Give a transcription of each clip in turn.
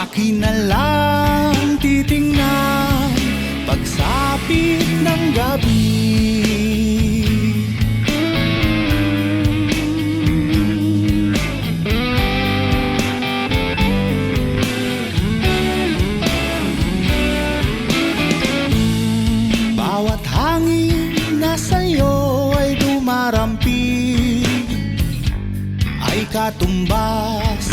akin na lang titingnan pagsapit ng gabi. Bawat hangin na sa'yo ay dumarampig, ay katumbas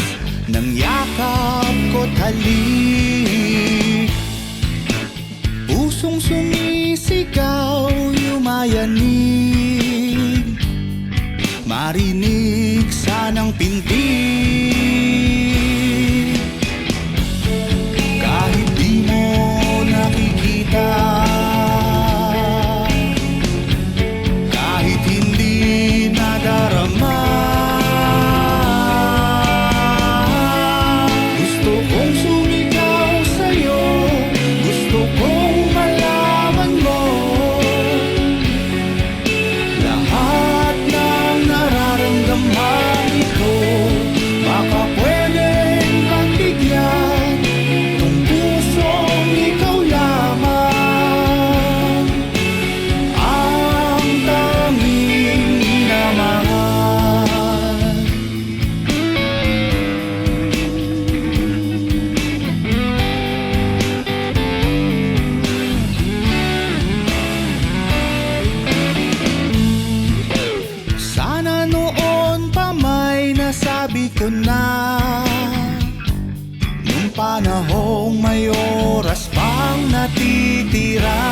ng yakap ko't halik. Pusong sumisigaw, yumayanig, marinig sanang pintig. Kahit di mo nakikita, kahit hindi nadarama, gusto kong sumigaw sa'yo, gusto kong malaman mo lahat ng nararamdaman ko. Baka pwedeng magbigyan ng pusong ikaw lamang ang tanging minamahal. Sana noon pa may nasabi ko na, nung panahong may oras pang natitira.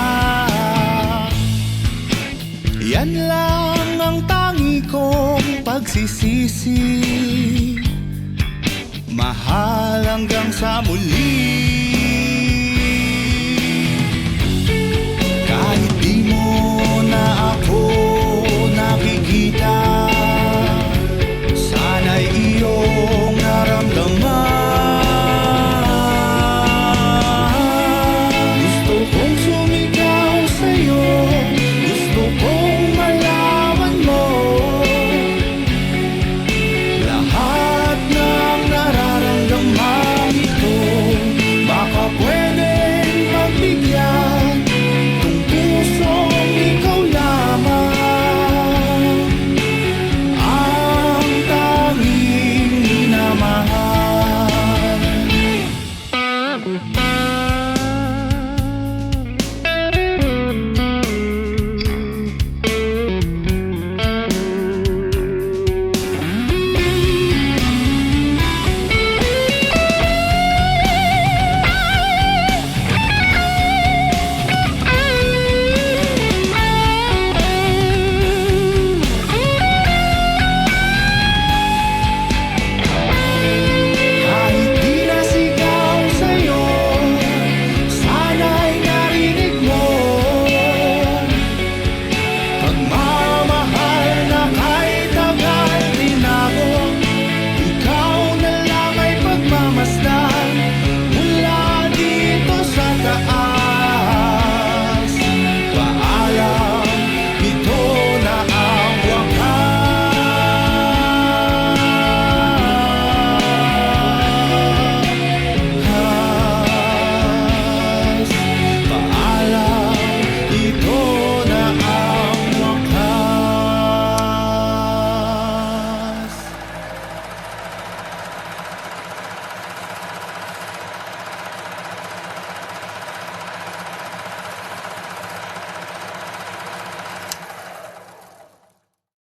Yan lang ang tangi kong pagsisisi, mahal hanggang sa muli.